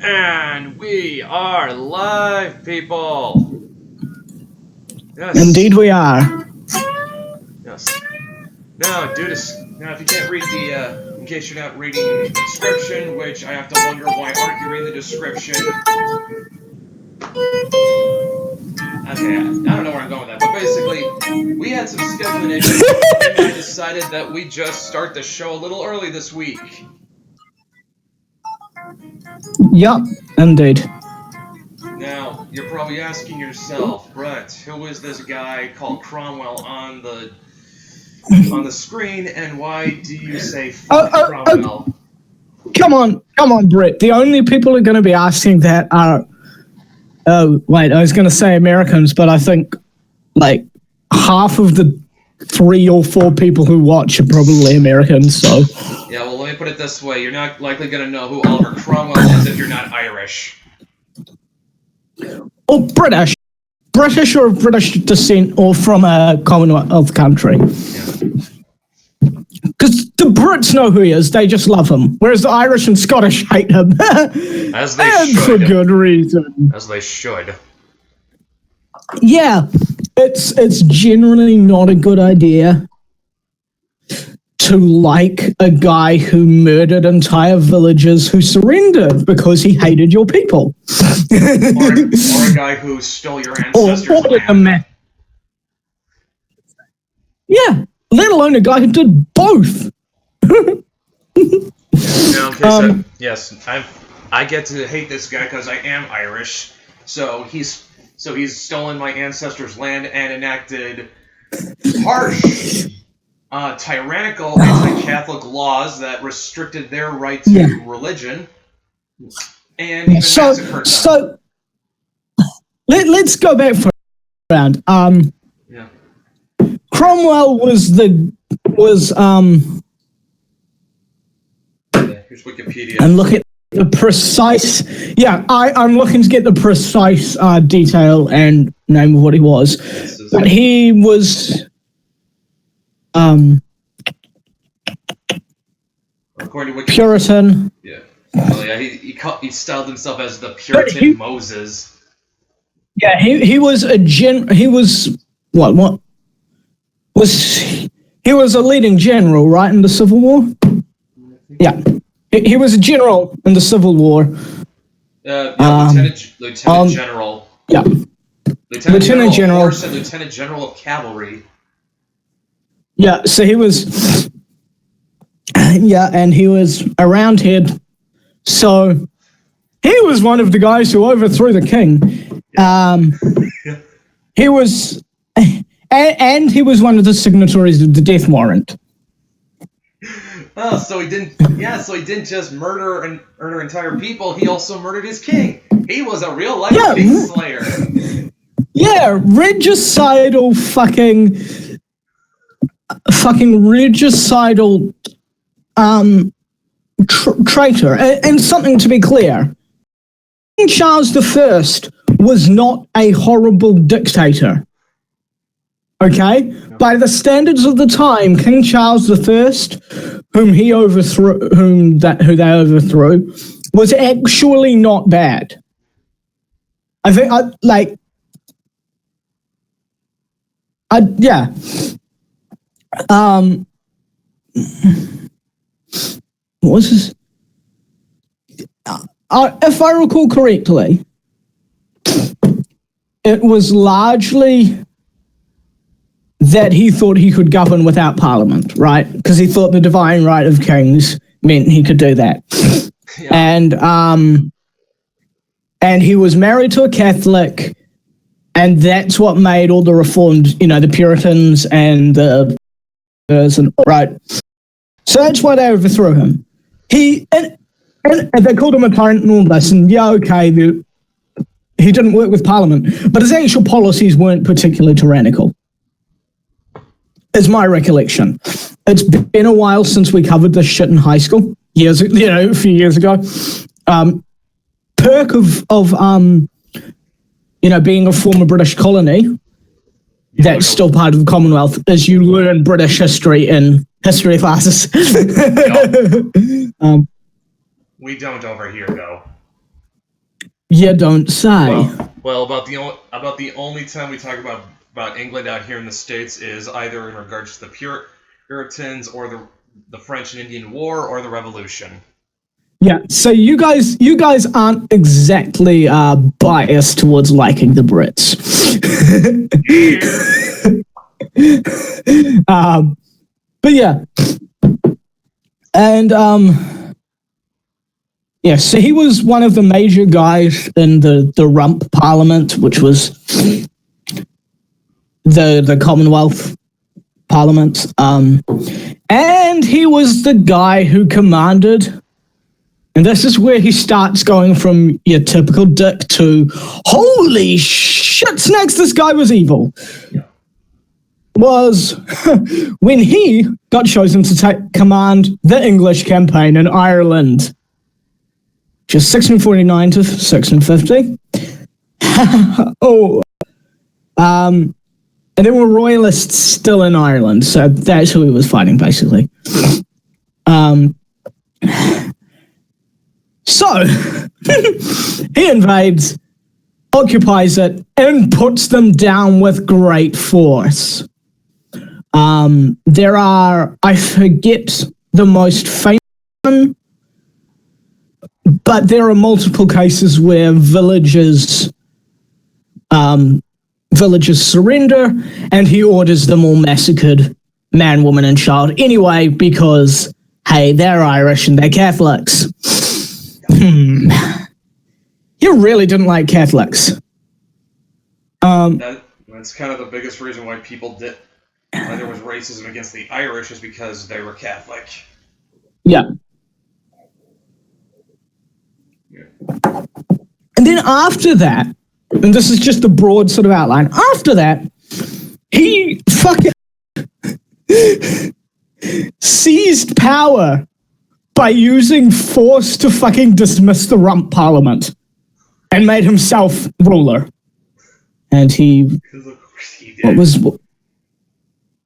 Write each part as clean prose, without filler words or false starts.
And we are live, people. Yes. Indeed we are. Yes. Now, if you can't read in case you're not reading the description, which I have to wonder why aren't you reading the description? Okay, I don't know where I'm going with that, but basically, we had some scheduling issues, and I decided that we just start the show a little early this week. Yep, indeed. Now, you're probably asking yourself, Brett, who is this guy called Cromwell on the screen, and why do you say Cromwell? Come on, Brett. The only people who are going to be asking that are... Oh, wait, I was going to say Americans, but I think, like, half of the 3 or 4 people who watch are probably Americans, so... Yeah, well, let me put it this way. You're not likely going to know who Oliver Cromwell is if you're not Irish. Or British. British or British descent or from a Commonwealth country. Because the Brits know who he is, they just love him. Whereas the Irish and Scottish hate him. As they and should. for good reason. As they should. Yeah, it's generally not a good idea to like a guy who murdered entire villages who surrendered because he hated your people. or a guy who stole your ancestors' land. Yeah, let alone a guy who did both. Yes, I get to hate this guy because I am Irish. So he's stolen my ancestors' land and enacted harsh, tyrannical anti-Catholic laws that restricted their right to religion, and even massacred them. So let's go back for a round. Cromwell was here's Wikipedia. And look at the precise. Yeah, I'm looking to get the precise detail and name of what he was. But he was. According to Wikipedia, Puritan. Yeah. Well, yeah, he styled himself as the Puritan Moses. Yeah, he was a he was what was he was a leading general, right, in the Civil War? Yeah. He was a general in the Civil War. Lieutenant General. Yeah. Lieutenant General of Horse and Lieutenant General of Cavalry. Yeah, so he was... Yeah, and he was a Roundhead. So he was one of the guys who overthrew the king. He was... And he was one of the signatories of the death warrant. Oh, so he didn't just murder entire people, he also murdered his king. He was a real life king slayer. Yeah, regicidal regicidal traitor. And something to be clear, King Charles I was not a horrible dictator. Okay? No. By the standards of the time, King Charles I, who they overthrew, was actually not bad. I think, yeah. What was this? If I recall correctly, it was largely that he thought he could govern without parliament, right? Because he thought the divine right of kings meant he could do that. Yeah. And he was married to a Catholic, and that's what made all the reformed, the Puritans and the right. So that's why they overthrew him. And they called him a tyrant and all this, and yeah, okay, he didn't work with parliament, but his actual policies weren't particularly tyrannical. Is my recollection. It's been a while since we covered this shit in high school. A few years ago. Perk of being a former British colony that's still part of the Commonwealth is you learn British history in history classes. We don't over here, though. You don't say. Well, about the only time we talk about England out here in the States is either in regards to the Puritans or the French and Indian War or the Revolution. Yeah, so you guys aren't exactly biased towards liking the Brits. But yeah, and yeah, so he was one of the major guys in the Rump Parliament, which was the Commonwealth Parliament, and he was the guy who commanded. And this is where he starts going from your typical dick to, holy shit, snacks, this guy was evil. Yeah. Was when he got chosen to command the English campaign in Ireland. Just 1649 to 1650. And there were royalists still in Ireland, so that's who he was fighting, basically. So, he invades, occupies it, and puts them down with great force. There are, I forget the most famous one, but there are multiple cases where villagers surrender, and he orders them all massacred, man, woman, and child, anyway, because, hey, they're Irish and they're Catholics. He really didn't like Catholics. That's kind of the biggest reason why why there was racism against the Irish is because they were Catholic. Yeah. And then after that, and this is just a broad sort of outline, after that, he fucking seized power by using force to fucking dismiss the Rump Parliament and made himself ruler. And he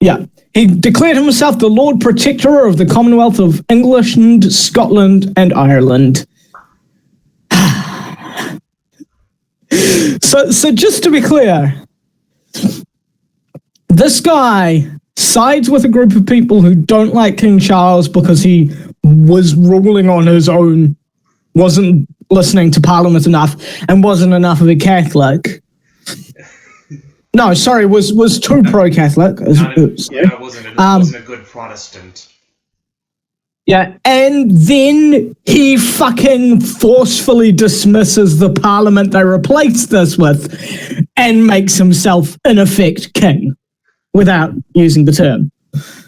declared himself the Lord Protector of the Commonwealth of England, Scotland, and Ireland. So just to be clear, this guy sides with a group of people who don't like King Charles because he was ruling on his own, wasn't listening to Parliament enough, and wasn't enough of a Catholic. No, sorry, was too pro-Catholic. Wasn't a good Protestant. Yeah, and then he fucking forcefully dismisses the Parliament they replaced this with and makes himself, in effect, king, without using the term.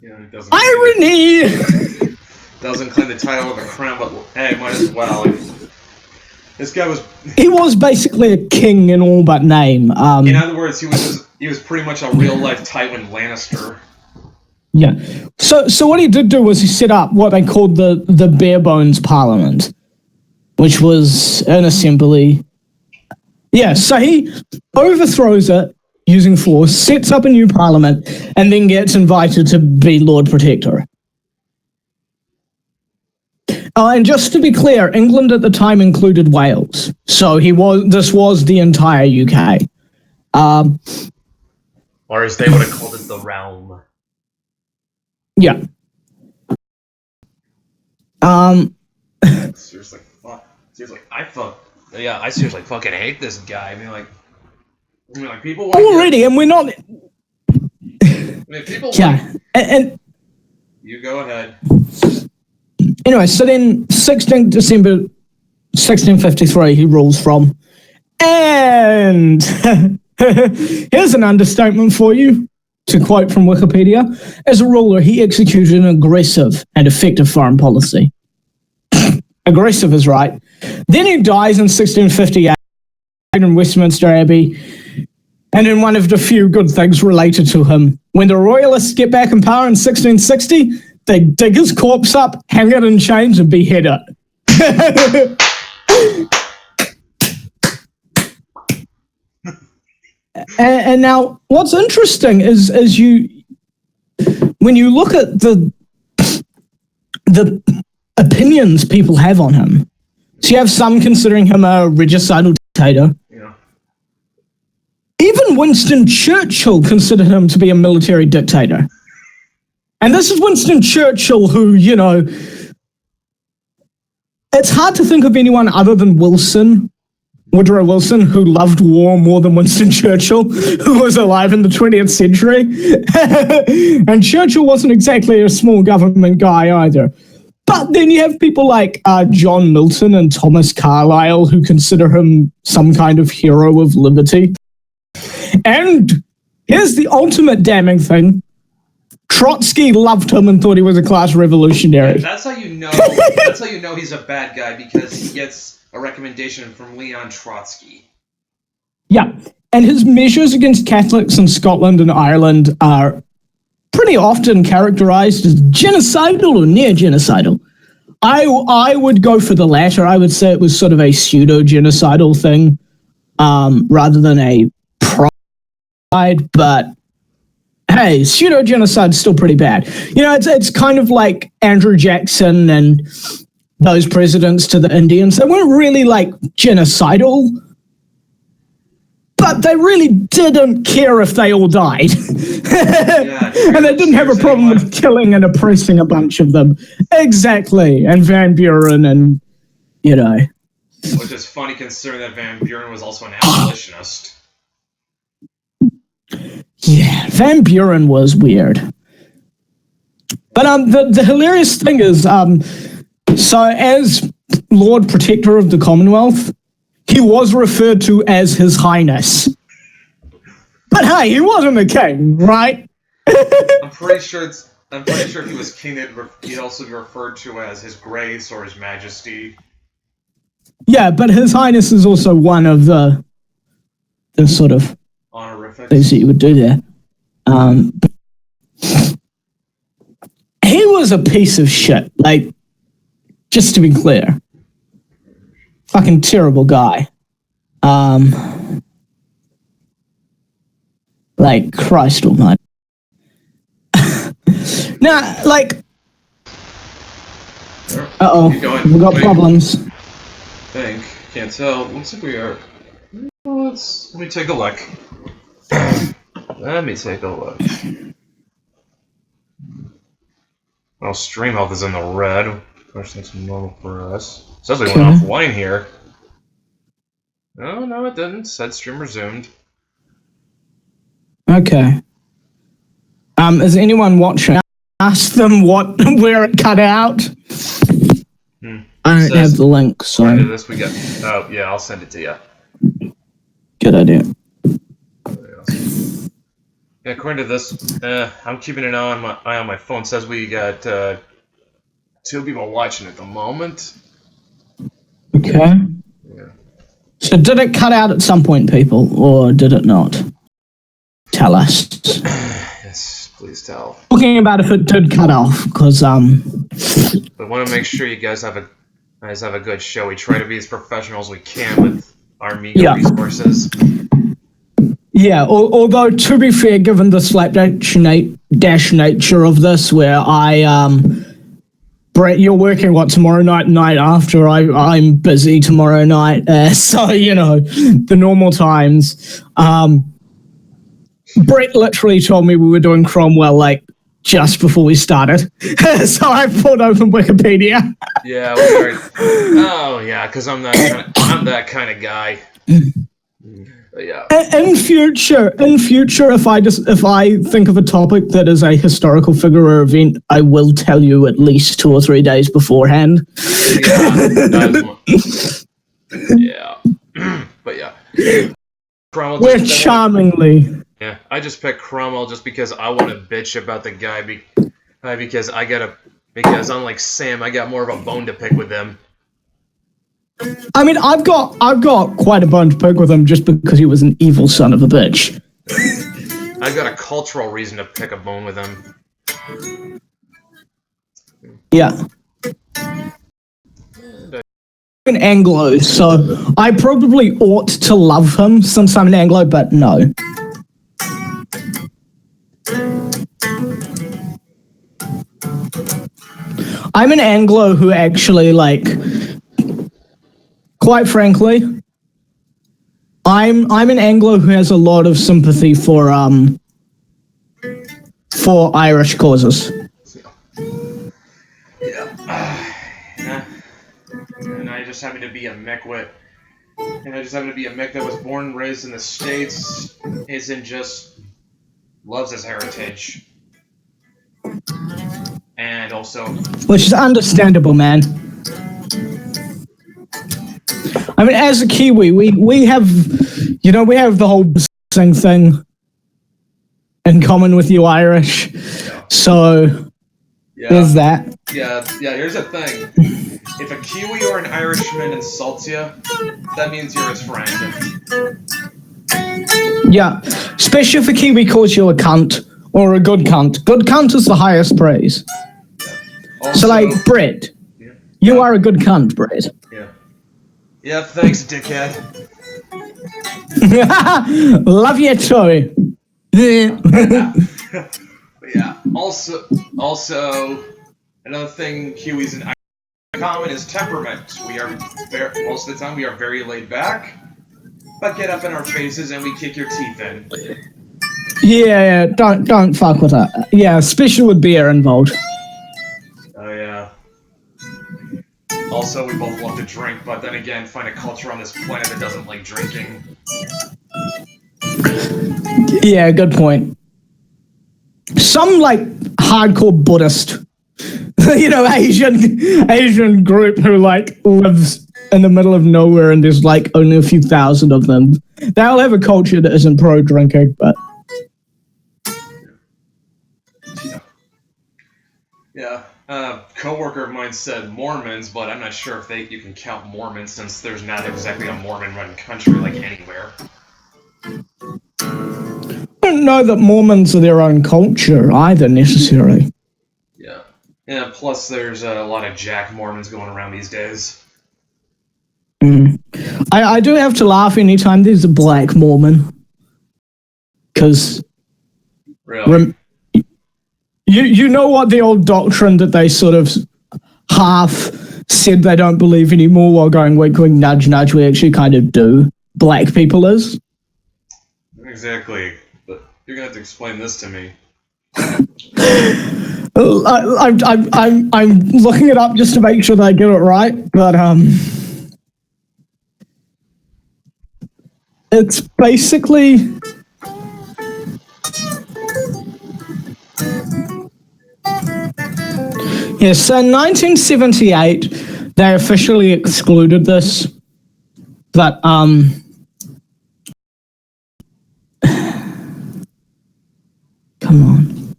Yeah, Irony! Doesn't claim the title of the crown, but hey, might as well. This guy was... He was basically a king in all but name. In other words, he was pretty much a real-life Tywin Lannister. Yeah. So what he did do was he set up what they called the bare bones parliament, which was an assembly. Yeah, so he overthrows it using force, sets up a new parliament, and then gets invited to be Lord Protector. And just to be clear, England at the time included Wales, so this was the entire UK. Or as they would have called it, the realm. Yeah. Seriously, I seriously fucking hate this guy. I mean, like people already, and we're not. People. Yeah, and you go ahead. Anyway, so then 16 December 1653 he rules from, and here's an understatement for you. To quote from Wikipedia, as a ruler, he executed an aggressive and effective foreign policy. Aggressive is right. Then he dies in 1658 in Westminster Abbey, and in one of the few good things related to him. When the Royalists get back in power in 1660, they dig his corpse up, hang it in chains, and behead it. And now, what's interesting is when you look at the opinions people have on him. So you have some considering him a regicidal dictator. Yeah. Even Winston Churchill considered him to be a military dictator. And this is Winston Churchill who, you know, it's hard to think of anyone other than Woodrow Wilson, who loved war more than Winston Churchill, who was alive in the 20th century. And Churchill wasn't exactly a small government guy either. But then you have people like John Milton and Thomas Carlyle, who consider him some kind of hero of liberty. And here's the ultimate damning thing. Trotsky loved him and thought he was a class revolutionary. That's how you know. That's how you know he's a bad guy, because he gets a recommendation from Leon Trotsky. Yeah, and his measures against Catholics in Scotland and Ireland are pretty often characterized as genocidal or near genocidal. I would go for the latter. I would say it was sort of a pseudo-genocidal thing, rather than a pride, but hey, pseudo-genocide's still pretty bad. You know, it's kind of like Andrew Jackson and those presidents to the Indians. They weren't really, like, genocidal, but they really didn't care if they all died. And they didn't have a problem with killing and oppressing a bunch of them. Exactly. And Van Buren and, you know. Which is funny considering that Van Buren was also an abolitionist. Yeah, Van Buren was weird. But the hilarious thing is, so as Lord Protector of the Commonwealth, he was referred to as His Highness. But hey, he wasn't a king, right? I'm pretty sure if he was king, he'd also be referred to as His Grace or His Majesty. Yeah, but His Highness is also one of the sort of honorifics things that you would do there. He was a piece of shit, like, just to be clear. Fucking terrible guy. Like, Christ almighty. Now, like... Uh-oh, we've got problems. Can't tell. Looks like we are... Well, let me take a look. Let me take a look. Well, stream health is in the red, which that's normal for us. It says we went offline here. No, it didn't. It said stream resumed. Okay. Is anyone watching? Ask them where it cut out. I don't have the link, so. This we got. Oh yeah, I'll send it to you. Good idea. Yeah, according to this, I'm keeping an eye on my phone. It says we got 2 people watching at the moment. Okay. Yeah. So did it cut out at some point, people, or did it not? Tell us. Yes, please tell. Talking about if it did cut off, because I want to make sure you guys have a good show. We try to be as professional as we can with our meager resources. Yeah, although to be fair, given the slapdash nature of this, where Brett, you're working tomorrow night after I'm busy tomorrow night, so you know the normal times. Brett literally told me we were doing Cromwell like just before we started, so I pulled open Wikipedia. Yeah, oh yeah, because I'm that kind of guy. Yeah. In future, if I think of a topic that is a historical figure or event, I will tell you at least 2 or 3 days beforehand. Yeah. But yeah. Cromwell. We're charmingly. Yeah, I just picked Cromwell just because I want to bitch about the guy because unlike Sam, I got more of a bone to pick with him. I mean, I've got quite a bone to pick with him just because he was an evil son of a bitch. I've got a cultural reason to pick a bone with him. Yeah. An Anglo, so I probably ought to love him since I'm an Anglo, but no. I'm an Anglo who actually, like, quite frankly, I'm an Anglo who has a lot of sympathy for Irish causes. Yeah. And I just happen to be a Meckwit. And I just happen to be a Mick that was born and raised in the States, isn't just loves his heritage. And also, Which is understandable, man. I mean, as a Kiwi, we have the whole sing thing in common with you Irish. yeah. So there's that. Yeah, here's the thing. If a Kiwi or an Irishman insults you, that means you're his friend. Yeah, especially if a Kiwi calls you a cunt or a good cunt. Good cunt is the highest praise. Also, So, like, Brett, you are a good cunt, Brett. Yeah. Yeah, thanks, dickhead. Love you too. But yeah, also, another thing Kiwis and Irish in common is temperament. We are most of the time we are very laid back, but get up in our faces and we kick your teeth in. Yeah, don't fuck with that. Yeah, especially with beer involved. Oh yeah. Also, we both love to drink, but then again, find a culture on this planet that doesn't like drinking. Yeah, good point. Some like hardcore Buddhist, Asian group who like lives in the middle of nowhere and there's like only a few thousand of them. They'll have a culture that isn't pro drinking, but yeah. Co-worker of mine said Mormons, but I'm not sure if you can count Mormons since there's not exactly a Mormon-run country like anywhere. I don't know that Mormons are their own culture either necessarily. Yeah. Yeah, plus there's a lot of Jack Mormons going around these days. I do have to laugh anytime there's a black Mormon. Because Really? you know what the old doctrine that they sort of half said they don't believe anymore while going wink wink nudge nudge, we actually kind of do. Black people is. Exactly. But you're gonna have to explain this to me. I'm looking it up just to make sure that I get it right, but it's basically so in 1978 they officially excluded this, but come on.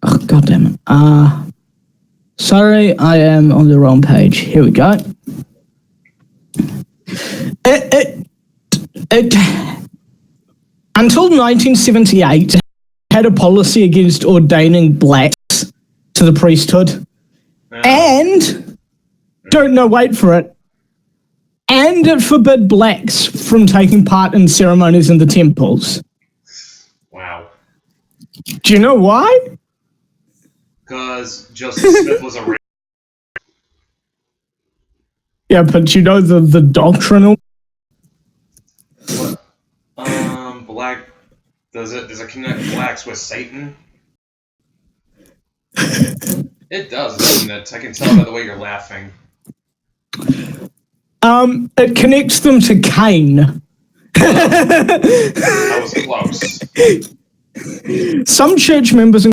Oh, God damn it. Sorry, I am on the wrong page. Here we go. It until 1978 had a policy against ordaining blacks to the priesthood. And, wait for it, and it forbid blacks from taking part in ceremonies in the temples. Wow. Do you know why? Because Joseph Smith was a racist. Yeah, but you know the doctrinal. What? Black. Does it connect blacks with Satan? It does, doesn't it? I can tell by the way you're laughing. It connects them to Cain. That was close. Some church members